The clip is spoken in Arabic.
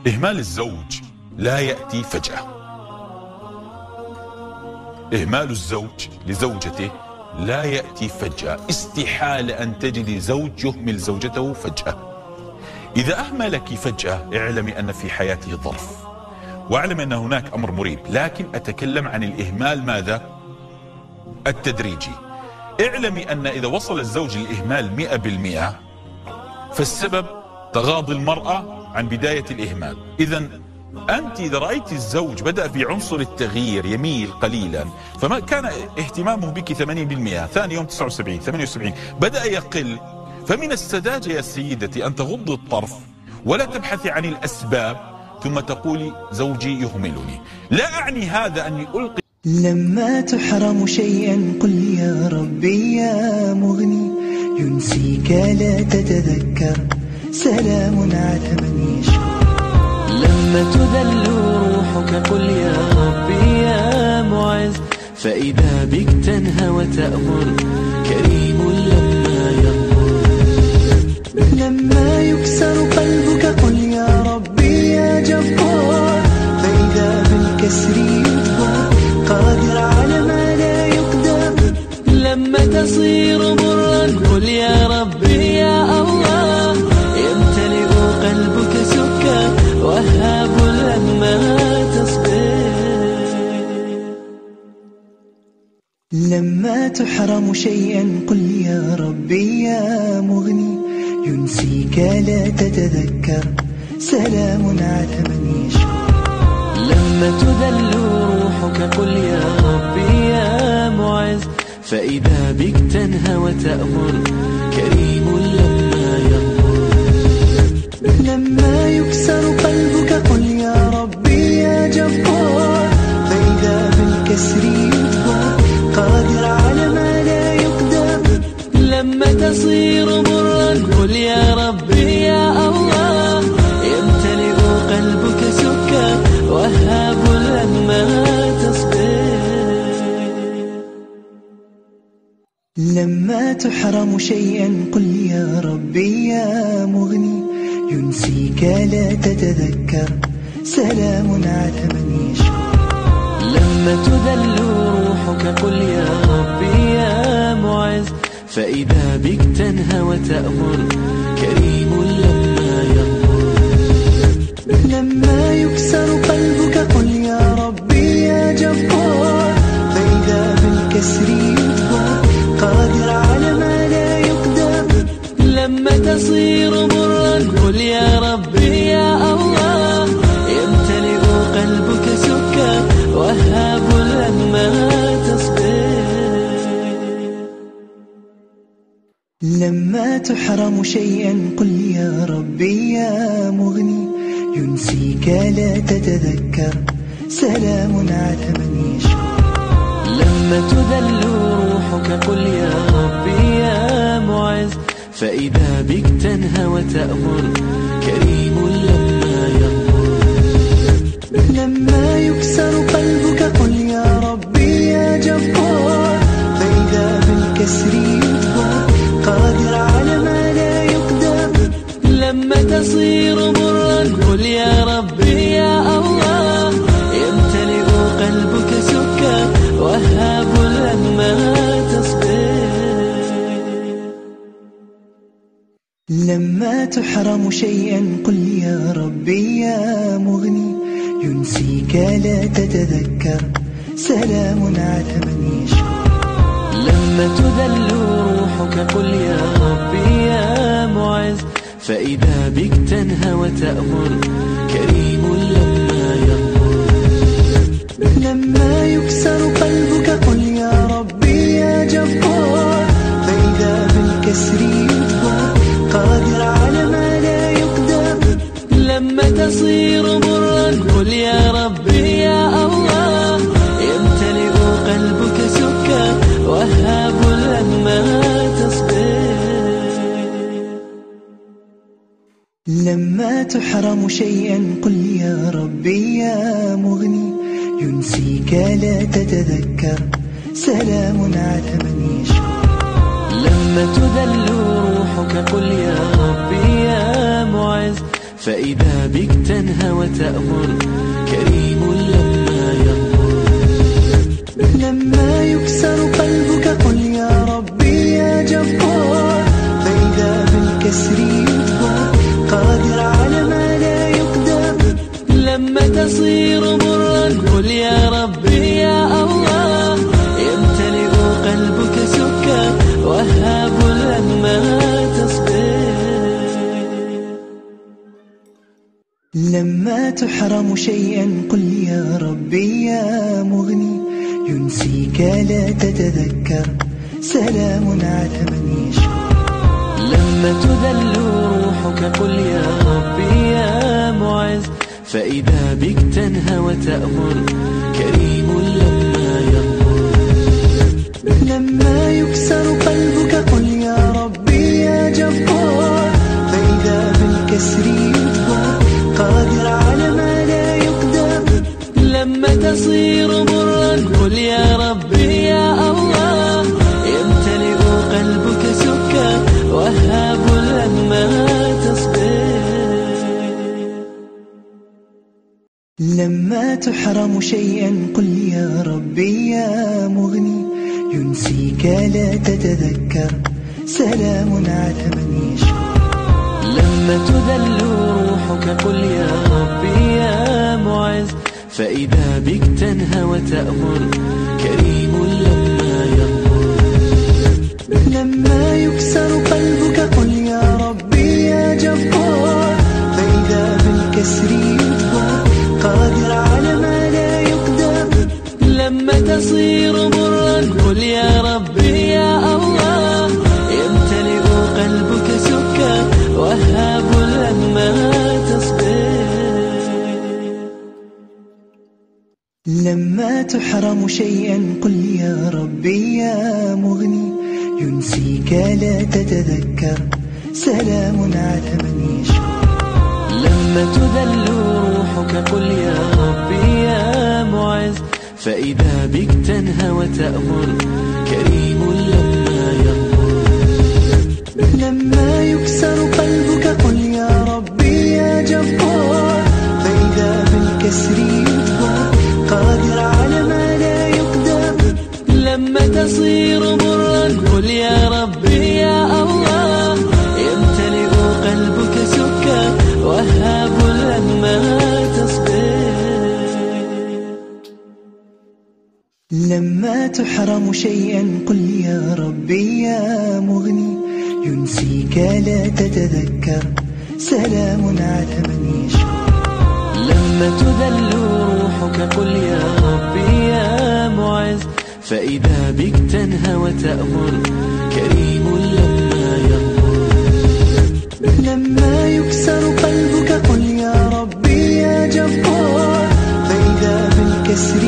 إهمال الزوج لا يأتي فجأة. إهمال الزوج لزوجته لا يأتي فجأة. استحالة أن تجد زوج يهمل زوجته فجأة. إذا أهملك فجأة اعلمي أن في حياته ظرف، واعلم أن هناك أمر مريب، لكن أتكلم عن الإهمال ماذا؟ التدريجي. اعلمي أن إذا وصل الزوج للإهمال 100% فالسبب تغاضي المرأة عن بداية الإهمال. إذن أنت إذا رأيت الزوج بدأ في عنصر التغيير يميل قليلا، فما كان اهتمامه بك 80%، ثاني يوم 79 78 بدأ يقل، فمن السذاجة يا سيدتي أن تغض الطرف ولا تبحثي عن الأسباب ثم تقولي زوجي يهملني. لا أعني هذا أني ألقي. لما تحرم شيئا قل يا ربي يا مغني، ينسيك لا تتذكر، سلام على من يشكر. لما تذل روحك قل يا ربي يا معز، فإذا بك تنهى وتأمر، كريم لما يغفر. لما يكسر قلبك قل يا ربي يا جبار، فإذا بالكسر يجبر، قادر على ما لا يقدر. لما تصير مرا قل يا ربي يا الله، يمتلئ قلبك سكر، وهاب لما تصبر. لما تحرم شيئا قل يا ربي يا مغني، ينسيك لا تتذكر، سلام على من يشكر. لما تذل روحك قل يا ربي يا معز، فإذا بك تنهى وتأمر، كريم لما يغفر. لما يكسر قلبك قل يا ربي يا جبار، فإذا بالكسر يجبر، قادر على ما لا يقدر. لما تصير مرا قل يا ربي يا الله، يمتلئ قلبك سكر، وهاب لما تصبر. لما تحرم شيئا قل يا ربي يا مغني، ينسيك لا تتذكر، سلام على من يشكر. لما تذل روحك قل يا ربي يا معز، فإذا بك تنهى وتأمر، كريم لما يغفر. لما يكسر قلبك قل يا ربي يا جبار، فإذا بالكسر يجبر، قادر على ما لا يقدر. لما تصير مرا قل يا ربي يا الله، يمتلئ قلبك سكر، وهاب لما تصبر. لما تحرم شيئا قل يا ربي يا مغني، ينسيك لا تتذكر، سلام على من يشكر. لما تذل روحك قل يا ربي يا معز، فإذا بك تنهى وتأمر، كريم لما يغفر. لما يكسر قلبك قل يا ربي يا جبار، فإذا بالكسر يجبر، قادر على ما لا يقدر. لما تصير مرا قل يا ربي يا الله، يمتلئ قلبك سكر، وهاب لما تصبر. لما تحرم شيئا قل يا ربي يا مغني، ينسيك لا تتذكر، سلام على من يشكر. لما تذل روحك قل يا ربي يا معز، فإذا بك تنهى وتأمر، كريم لما يغفر. لما يكسر قلبك قل يا ربي يا جبار، فإذا بالكسر يجبر، قادر على ما لا يقدر. لما تصير مرا قل يا ربي يا الله، يمتلئ قلبك سكر، وهاب لما تصبر. لما تحرم شيئا قل يا ربي يا مغني، ينسيك لا تتذكر، سلام على من يشكر. لما تذل روحك قل يا ربي يا معز، فإذا بك تنهى وتأمر كريم لما يغمر. لما يكسر قلبك قل يا ربي يا جبار، فإذا بالكسر يجبر قادر على ما لا يقدر. لما تصير مرا قل يا ربي يا الله، يمتلئ قلبك سكا وهاب لما تصبر. لما تحرم شيئا قل يا ربي يا مغني، ينسيك لا تتذكر سلام على من يشكر. لما تذل روحك قل يا ربي يا معز، فإذا بك تنهى وتأمر كريم لما يغمر. لما يكسر قلبك قل يا ربي يا جبار، فإذا بالكسر يجبر قادر على ما لا يقدر. لما تصير مرا قل يا ربي يا الله، يمتلئ قلبك سكا وهاب لما تصبر. لما تحرم شيئا قل يا ربي يا مغني، ينسيك لا تتذكر سلام على من يشكر. لما تذل روحك قل يا ربي يا معز، فإذا بك تنهى وتأمر كريم لما يغمر. لما يكسر قلبك قل يا ربي يا جبار، فإذا بالكسر يجبر قادر على ما لا يقدر. لما تصير مرا قل يا ربي يا الله، يمتلئ قلبك سكا وهاب لما تصبر. لما تحرم شيئا قل يا ربي يا مغني، ينسيك لا تتذكر سلام على من يشكر. لما تذل روحك قل يا ربي يا معز، فإذا بك تنهى وتأمر كريم لما يغمر. لما يكسر قلبك قل يا ربي يا جبار، فإذا بالكسر يجبر قادر على ما لا يقدر. لما تصير مرا قل يا ربي يا الله، يمتلئ قلبك سكا وهاب لما تصبر. لما تحرم شيئا قل يا ربي يا مغني، ينسيك لا تتذكر سلام على من يشكر. لما تذل روحك قل يا ربي يا معز، فإذا بك تنهى وتأمر كريم لما يغمر. لما يكسر قلبك قل يا ربي يا جبار، فإذا بالكسر